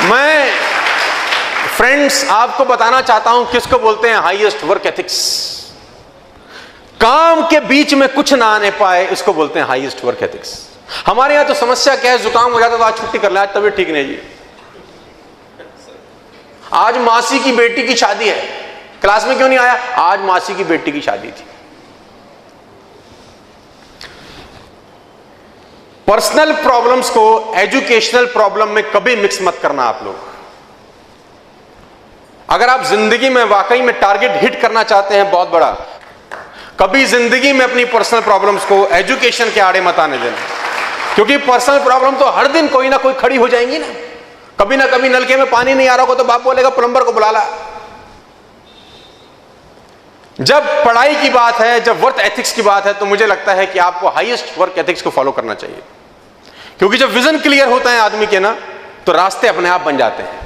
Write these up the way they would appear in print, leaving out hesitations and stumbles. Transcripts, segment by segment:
मैं फ्रेंड्स आपको बताना चाहता हूं किसको बोलते हैं हाईएस्ट वर्क एथिक्स। काम के बीच में कुछ ना आने पाए, इसको बोलते हैं हाईएस्ट वर्क एथिक्स। हमारे यहां तो समस्या क्या है, जुकाम हो जाता तो आज छुट्टी कर ले, आज तबीयत ठीक नहीं जी, आज मासी की बेटी की शादी है, क्लास में क्यों नहीं आया, आज मासी की बेटी की शादी थी। पर्सनल प्रॉब्लम्स को एजुकेशनल प्रॉब्लम में कभी मिक्स मत करना आप लोग। अगर आप जिंदगी में वाकई में टारगेट हिट करना चाहते हैं बहुत बड़ा, कभी जिंदगी में अपनी पर्सनल प्रॉब्लम्स को एजुकेशन के आड़े मत आने देना, क्योंकि पर्सनल प्रॉब्लम तो हर दिन कोई ना कोई खड़ी हो जाएंगी ना। कभी ना कभी नलके में पानी नहीं आ रहा हो तो बाप बोलेगा प्लम्बर को बुला ला। जब पढ़ाई की बात है, जब वर्क एथिक्स की बात है, तो मुझे लगता है कि आपको हाईएस्ट वर्क एथिक्स को फॉलो करना चाहिए, क्योंकि जब विजन क्लियर होता है आदमी के ना, तो रास्ते अपने आप बन जाते हैं।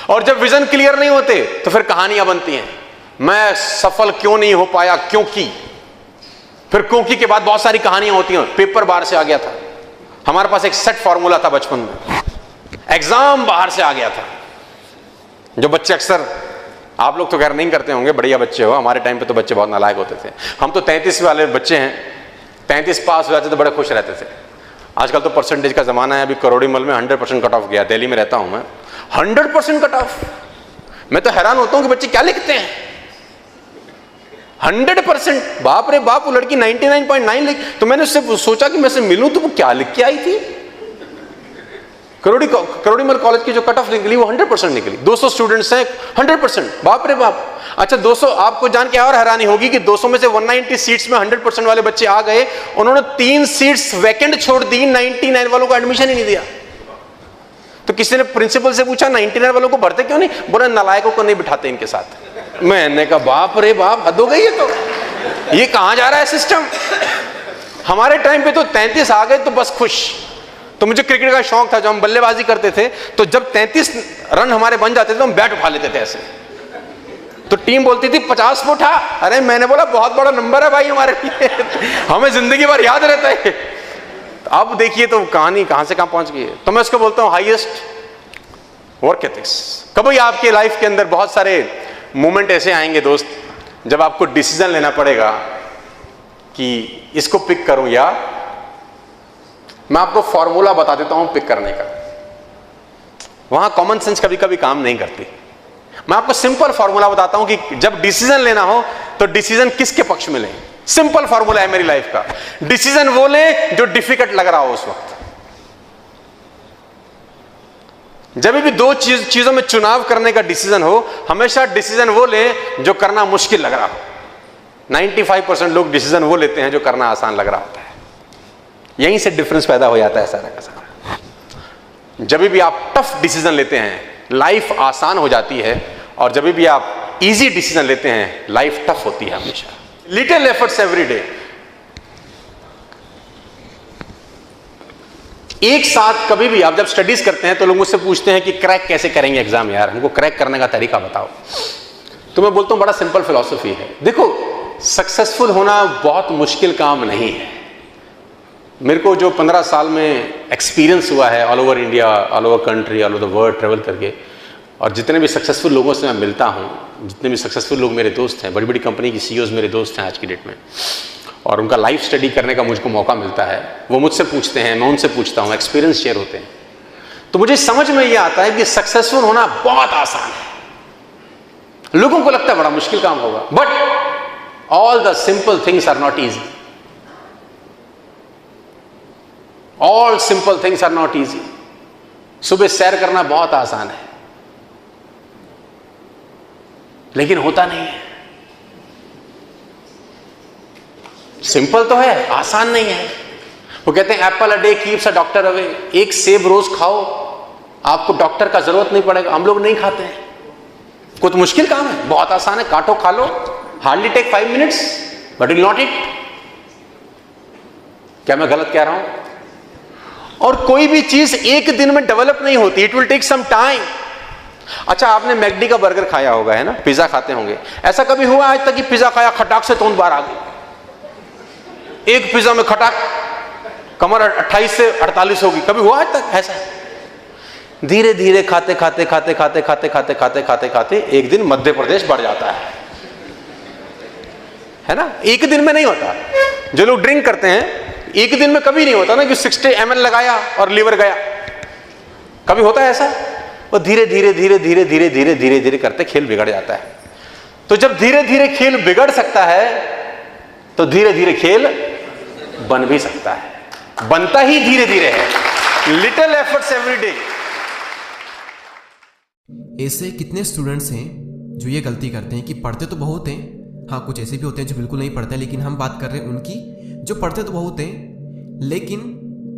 और जब विजन क्लियर नहीं होते तो फिर कहानियां बनती हैं, मैं सफल क्यों नहीं हो पाया, क्योंकि, फिर क्योंकि के बाद बहुत सारी कहानियां होती हैं। पेपर बाहर से आ गया था, हमारे पास एक सेट फॉर्मूला था बचपन में, एग्जाम बाहर से आ गया था। जो बच्चे अक्सर, आप लोग तो खैर नहीं करते होंगे, बढ़िया बच्चे हो, हमारे टाइम पे तो बच्चे बहुत नालायक होते थे। हम तो 33 वाले बच्चे हैं, 33 पास हो जाते तो बड़े खुश रहते थे। आजकल तो परसेंटेज का जमाना है। अभी करोड़ीमल में 100% कट ऑफ गया, दिल्ली में रहता हूं मैं, 100% कट ऑफ। मैं तो हैरान होता हूं कि बच्चे क्या लिखते हैं, 100%, बाप रे बाप। वो लड़की 99.9 लिख, तो मैंने उससे सोचा कि मैं उससे मिलूं तो वो क्या लिख के आई थी। करोड़ीमल कॉलेज की जो कट ऑफ निकली वो 100% निकली। 200 स्टूडेंट्स हैं, 100%, बाप रे बाप। अच्छा 200, आपको जान के और हैरानी होगी कि 200 में से 190 सीट्स में 100% वाले बच्चे आ गए, उन्होंने 3 सीट्स वैकेंट छोड़ दी, 99 वालों को एडमिशन ही नहीं दिया। तो किसी ने प्रिंसिपल से पूछा 99 वालों को भरते क्यों नहीं, बोला नालायकों को नहीं बिठाते इनके साथ। मैंने कहा बाप रे बाप, हद हो गई है। तो ये कहां जा रहा है सिस्टम। हमारे टाइम पे तो 33 आ गए तो बस खुश। तो मुझे क्रिकेट का शौक था, जब हम बल्लेबाजी करते थे तो जब 33 रन हमारे बन जाते थे तो हम बैट उठा लेते थे ऐसे। तो टीम बोलती थी 50 पे उठा, अरे मैंने बोला बहुत बड़ा नंबर है भाई हमारे लिए, हमें जिंदगी भर याद रहता है। अब देखिए तो कहानी कहां से कहां पहुंच गई है। तो मैं उसको बोलता हूं हाईएस्ट वर्क एथिक्स। कभी आपके लाइफ के अंदर बहुत सारे मोमेंट ऐसे आएंगे दोस्त, जब आपको डिसीजन लेना पड़ेगा कि इसको पिक करूं, या मैं आपको फॉर्मूला बता देता हूं पिक करने का। वहां कॉमन सेंस कभी कभी काम नहीं करती। मैं आपको सिंपल फॉर्मूला बताता हूं कि जब डिसीजन लेना हो तो डिसीजन किसके पक्ष में लें। सिंपल फॉर्मूला है मेरी लाइफ का, डिसीजन वो लें जो डिफिकल्ट लग रहा हो उस वक्त। जब भी दो चीजों में चुनाव करने का डिसीजन हो, हमेशा डिसीजन वो लें जो करना मुश्किल लग रहा हो। 95% लोग डिसीजन वो लेते हैं जो करना आसान लग रहा होता है। यहीं से डिफरेंस पैदा हो जाता है सारा का सारा। जब भी आप टफ डिसीजन लेते हैं लाइफ आसान हो जाती है, और जब भी आप इजी डिसीजन लेते हैं लाइफ टफ होती है हमेशा। Little efforts every day. एक साथ कभी भी आप जब स्टडीज करते हैं तो लोग मुझसे पूछते हैं कि क्रैक कैसे करेंगे एग्जाम, यार हमको क्रैक करने का तरीका बताओ। तो मैं बोलता हूं बड़ा सिंपल फिलॉसफी है। देखो सक्सेसफुल होना बहुत मुश्किल काम नहीं है। मेरे को जो 15 साल में एक्सपीरियंस हुआ है all over India, all over country, all over the world travel करके, और जितने भी सक्सेसफुल लोगों से मैं मिलता हूँ, जितने भी सक्सेसफुल लोग मेरे दोस्त हैं, बड़ी बड़ी कंपनी की सीईओज मेरे दोस्त हैं आज की डेट में, और उनका लाइफ स्टडी करने का मुझको मौका मिलता है। वो मुझसे पूछते हैं, मैं उनसे पूछता हूँ, एक्सपीरियंस शेयर होते हैं। तो मुझे समझ में ये आता है कि सक्सेसफुल होना बहुत आसान है। लोगों को लगता है बड़ा मुश्किल काम होगा, but all the simple things are not easy. All simple things are not easy. सुबह सैर करना बहुत आसान है, लेकिन होता नहीं है। सिंपल तो है, आसान नहीं है। वो कहते हैं Apple a day keeps a doctor away. एक सेब रोज खाओ, आपको डॉक्टर का जरूरत नहीं पड़ेगा। हम लोग नहीं खाते हैं। कुछ मुश्किल काम है, बहुत आसान है, काटो खा लो, hardly take 5 minutes, but will not it. क्या मैं गलत कह रहा हूं? और कोई भी चीज एक दिन में डेवलप नहीं होती, it will take some time. अच्छा आपने मैकडी का बर्गर खाया होगा, है ना, पिज्जा खाते होंगे। ऐसा कभी हुआ आज तक कि पिज्जा खाया खटाक से तोंद बाहर आ गई? एक पिज्जा में खटाक कमर 28 से 48 होगी, कभी हुआ आज तक ऐसा? धीरे धीरे खाते खाते खाते खाते खाते खाते खाते खाते खाते एक दिन मध्य प्रदेश बढ़ जाता है ना। एक दिन में नहीं होता। जो लोग ड्रिंक करते हैं एक दिन में कभी नहीं होता ना कि 60 ml लगाया और लीवर गया, कभी होता है ऐसा? वो धीरे धीरे धीरे धीरे धीरे धीरे धीरे धीरे करते खेल बिगड़ जाता है। तो जब धीरे धीरे खेल बिगड़ सकता है तो धीरे धीरे खेल बन भी सकता है। बनता ही धीरे धीरे है, लिटिल एफर्ट्स एवरी डे। ऐसे कितने स्टूडेंट्स हैं जो ये गलती करते हैं कि पढ़ते तो बहुत हैं, हाँ कुछ ऐसे भी होते हैं जो बिल्कुल नहीं पढ़ते, लेकिन हम बात कर रहे हैं उनकी जो पढ़ते तो बहुत हैं लेकिन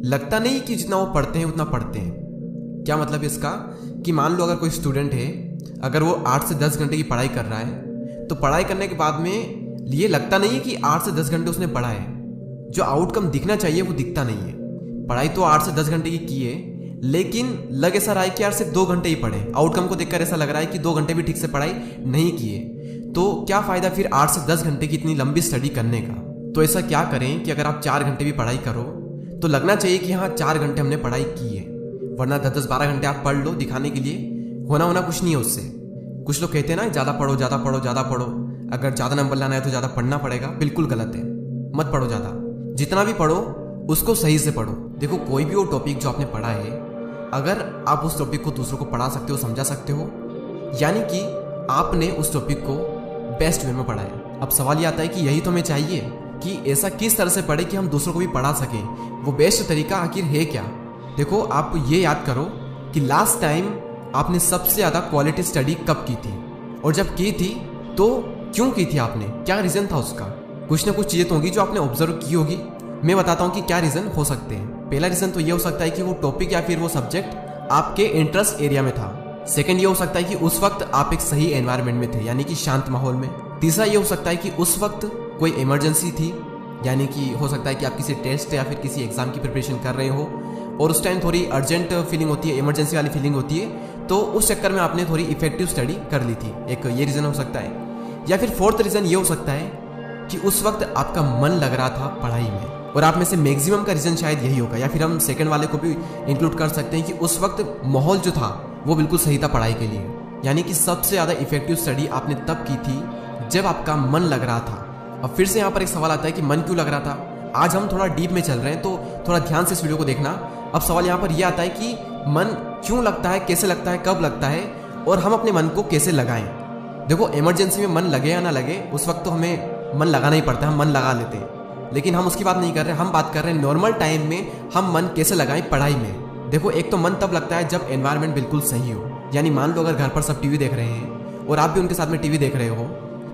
लगता नहीं कि जितना वो पढ़ते हैं उतना पढ़ते हैं। क्या मतलब इसका कि मान लो अगर कोई स्टूडेंट है, अगर वो 8 से 10 घंटे की पढ़ाई कर रहा है तो पढ़ाई करने के बाद में ये लगता नहीं है कि 8 से 10 घंटे उसने पढ़ा है। जो आउटकम दिखना चाहिए वो दिखता नहीं है। पढ़ाई तो 8 से 10 घंटे की है लेकिन लग ऐसा रहा है कि यार सिर्फ 2 घंटे ही पढ़े। आउटकम को देखकर ऐसा लग रहा है कि 2 घंटे भी ठीक से पढ़ाई नहीं किए। तो क्या फ़ायदा फिर 8 से 10 घंटे की इतनी लंबी स्टडी करने का। तो ऐसा क्या करें कि अगर आप 4 घंटे भी पढ़ाई करो तो लगना चाहिए कि हाँ 4 घंटे हमने पढ़ाई की है, वरना 10-12 घंटे आप पढ़ लो दिखाने के लिए, होना कुछ नहीं है उससे। कुछ लोग कहते हैं ना ज़्यादा पढ़ो ज़्यादा पढ़ो ज़्यादा पढ़ो, अगर ज़्यादा नंबर लाना है तो ज़्यादा पढ़ना पड़ेगा। बिल्कुल गलत है, मत पढ़ो ज़्यादा। जितना भी पढ़ो उसको सही से पढ़ो। देखो कोई भी वो टॉपिक जो आपने पढ़ा है, अगर आप उस टॉपिक को दूसरों को पढ़ा सकते हो, समझा सकते हो, यानी कि आपने उस टॉपिक को बेस्ट वे में पढ़ा है। अब सवाल ये आता है कि यही तो हमें चाहिए कि ऐसा किस तरह से पढ़े कि हम दूसरों को भी पढ़ा सकें। वो बेस्ट तरीका आखिर है क्या? देखो आप ये याद करो कि लास्ट टाइम आपने सबसे ज़्यादा क्वालिटी स्टडी कब की थी, और जब की थी तो क्यों की थी आपने, क्या रीज़न था उसका? कुछ ना कुछ चीज़ें तो होगी जो आपने ऑब्जर्व की होगी। मैं बताता हूँ कि क्या रीज़न हो सकते हैं। पहला रीज़न तो ये हो सकता है कि वो टॉपिक या फिर वो सब्जेक्ट आपके इंटरेस्ट एरिया में था। सेकंड ये हो सकता है कि उस वक्त आप एक सही एनवायरनमेंट में थे, यानी कि शांत माहौल में। तीसरा ये हो सकता है कि उस वक्त कोई इमरजेंसी थी, यानी कि हो सकता है कि आप किसी टेस्ट या फिर किसी एग्जाम की प्रिपरेशन कर रहे हो और उस टाइम थोड़ी अर्जेंट फीलिंग होती है, इमरजेंसी वाली फीलिंग होती है, तो उस चक्कर में आपने थोड़ी इफेक्टिव स्टडी कर ली थी। एक ये रीज़न हो सकता है। या फिर फोर्थ रीज़न ये हो सकता है कि उस वक्त आपका मन लग रहा था पढ़ाई में, और आप में से मैक्सिमम का रीज़न शायद यही होगा। या फिर हम सेकंड वाले को भी इंक्लूड कर सकते हैं कि उस वक्त माहौल जो था वो बिल्कुल सही था पढ़ाई के लिए, यानी कि सबसे ज़्यादा इफेक्टिव स्टडी आपने तब की थी जब आपका मन लग रहा था। अब फिर से यहाँ पर एक सवाल आता है कि मन क्यों लग रहा था। आज हम थोड़ा डीप में चल रहे हैं तो थोड़ा ध्यान से इस वीडियो को देखना। अब सवाल यहाँ पर यह आता है कि मन क्यों लगता है, कैसे लगता है, कब लगता है, और हम अपने मन को कैसे लगाएं। देखो इमरजेंसी में मन लगे या ना लगे, उस वक्त तो हमें मन लगाना ही पड़ता है, हम मन लगा लेते हैं, लेकिन हम उसकी बात नहीं कर रहे। हम बात कर रहे हैं नॉर्मल टाइम में हम मन कैसे लगाएं पढ़ाई में। देखो एक तो मन तब लगता है जब एनवायरनमेंट बिल्कुल सही हो, यानी मान लो अगर घर पर सब टीवी देख रहे हैं और आप भी उनके साथ में टीवी देख रहे हो,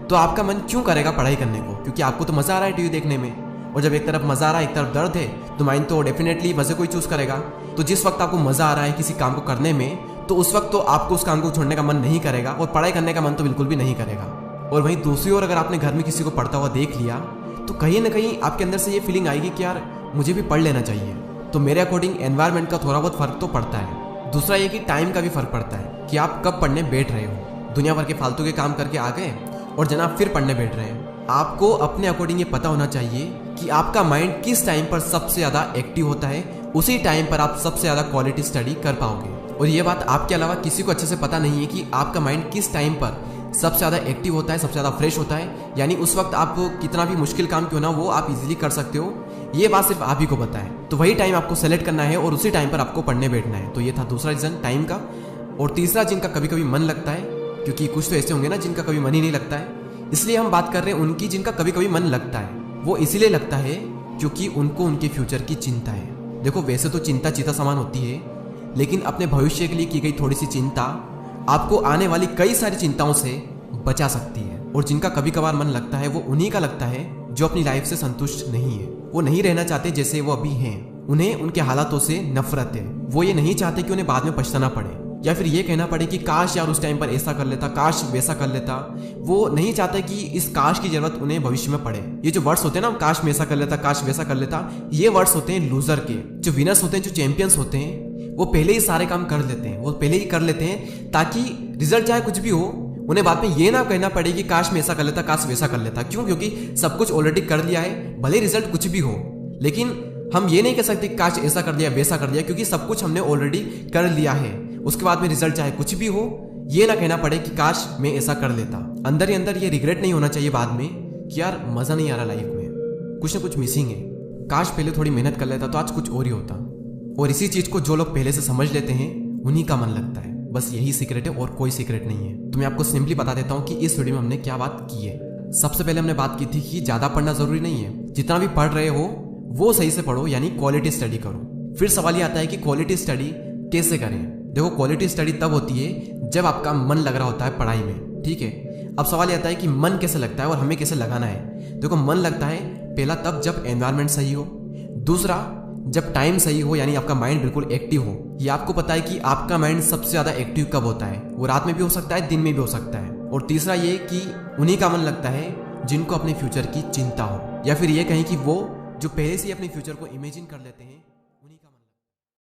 तो आपका मन क्यों करेगा पढ़ाई करने को? क्योंकि आपको तो मज़ा आ रहा है टीवी देखने में, और जब एक तरफ मज़ा आ रहा है एक तरफ दर्द है तो माइंड तो डेफिनेटली मज़े को ही चूज़ करेगा। तो जिस वक्त आपको मज़ा आ रहा है किसी काम को करने में, तो उस वक्त तो आपको उस काम को छोड़ने का मन नहीं करेगा, और पढ़ाई करने का मन तो बिल्कुल भी नहीं करेगा। और वहीं दूसरी ओर अगर आपने घर में किसी को पढ़ता हुआ देख लिया तो कहीं ना कहीं आपके अंदर से ये फीलिंग आएगी कि यार मुझे भी पढ़ लेना चाहिए। तो मेरे अकॉर्डिंग एनवायरनमेंट का थोड़ा बहुत फ़र्क तो पड़ता है। दूसरा ये कि टाइम का भी फ़र्क पड़ता है कि आप कब पढ़ने बैठ रहे हो। दुनिया भर के फालतू के काम करके आ गए और जनाब फिर पढ़ने बैठ रहे हैं। आपको अपने अकॉर्डिंग ये पता होना चाहिए कि आपका माइंड किस टाइम पर सबसे ज़्यादा एक्टिव होता है, उसी टाइम पर आप सबसे ज़्यादा क्वालिटी स्टडी कर पाओगे। और ये बात आपके अलावा किसी को अच्छे से पता नहीं है कि आपका माइंड किस टाइम पर सबसे ज़्यादा एक्टिव होता है, सबसे ज़्यादा फ्रेश होता है, यानी उस वक्त आप कितना भी मुश्किल काम क्यों ना वो आप इजीली कर सकते हो। ये बात सिर्फ आप ही को पता है। तो वही टाइम आपको सेलेक्ट करना है और उसी टाइम पर आपको पढ़ने बैठना है। तो ये था दूसरा रीज़न टाइम का। और तीसरा जिनका कभी कभी मन लगता है, क्योंकि कुछ तो ऐसे होंगे ना जिनका कभी मन ही नहीं लगता है, इसलिए हम बात कर रहे हैं उनकी जिनका कभी कभी मन लगता है। वो इसीलिए लगता है क्योंकि उनको उनके फ्यूचर की चिंता है। देखो वैसे तो चिंता चिता समान होती है, लेकिन अपने भविष्य के लिए की गई थोड़ी सी चिंता आपको आने वाली कई सारी चिंताओं से बचा सकती है। और जिनका कभी कभार मन लगता है वो उन्हीं का लगता है जो अपनी लाइफ से संतुष्ट नहीं है। वो नहीं रहना चाहते जैसे वो अभी हैं, उन्हें उनके हालातों से नफरत है। वो ये नहीं चाहते कि उन्हें बाद में पछताना पड़े या फिर ये कहना पड़े कि काश यार उस टाइम पर ऐसा कर लेता, काश वैसा कर लेता। वो नहीं चाहते कि इस काश की जरूरत उन्हें भविष्य में पड़े। ये जो वर्ड्स होते हैं ना, काश में ऐसा कर लेता, काश वैसा कर लेता, ये वर्ड्स होते हैं लूजर के। जो विनर्स होते हैं, जो चैंपियंस होते हैं, वो पहले ही सारे काम कर लेते हैं, वो पहले ही कर लेते हैं ताकि रिजल्ट चाहे कुछ भी हो उन्हें बाद में ये ना कहना पड़े कि काश मैं ऐसा कर लेता, काश वैसा कर लेता। क्यों? क्योंकि सब कुछ ऑलरेडी कर लिया है, भले रिजल्ट कुछ भी हो, लेकिन हम ये नहीं कह सकते काश ऐसा कर दिया वैसा कर दिया, क्योंकि सब कुछ हमने ऑलरेडी कर लिया है। उसके बाद में रिजल्ट चाहे कुछ भी हो, ये ना कहना पड़े कि काश मैं ऐसा कर लेता। अंदर ही अंदर ये रिग्रेट नहीं होना चाहिए बाद में कि यार मजा नहीं आ रहा लाइफ में, कुछ ना कुछ मिसिंग है, काश पहले थोड़ी मेहनत कर लेता तो आज कुछ और ही होता। और इसी चीज को जो लोग पहले से समझ लेते हैं उन्हीं का मन लगता है। बस यही सीक्रेट है और कोई सीक्रेट नहीं है। तो मैं आपको सिंपली बता देता हूँ कि इस वीडियो में हमने क्या बात की है। सबसे पहले हमने बात की थी कि ज्यादा पढ़ना जरूरी नहीं है, जितना भी पढ़ रहे हो वो सही से पढ़ो, यानी क्वालिटी स्टडी करो। फिर सवाल ये आता है कि क्वालिटी स्टडी कैसे करें। देखो, क्वालिटी स्टडी तब होती है जब आपका मन लग रहा होता है पढ़ाई में, ठीक है। अब सवाल ये आता है कि मन कैसे लगता है और हमें कैसे लगाना है। देखो, मन लगता है पहला तब जब एनवायरनमेंट सही हो, दूसरा जब टाइम सही हो, यानी आपका माइंड बिल्कुल एक्टिव हो। ये आपको पता है कि आपका माइंड सबसे ज्यादा एक्टिव कब होता है, वो रात में भी हो सकता है, दिन में भी हो सकता है। और तीसरा ये कि उन्हीं का मन लगता है जिनको अपने फ्यूचर की चिंता हो, या फिर ये कहें कि वो जो पहले से ही अपने फ्यूचर को इमेजिन कर लेते हैं।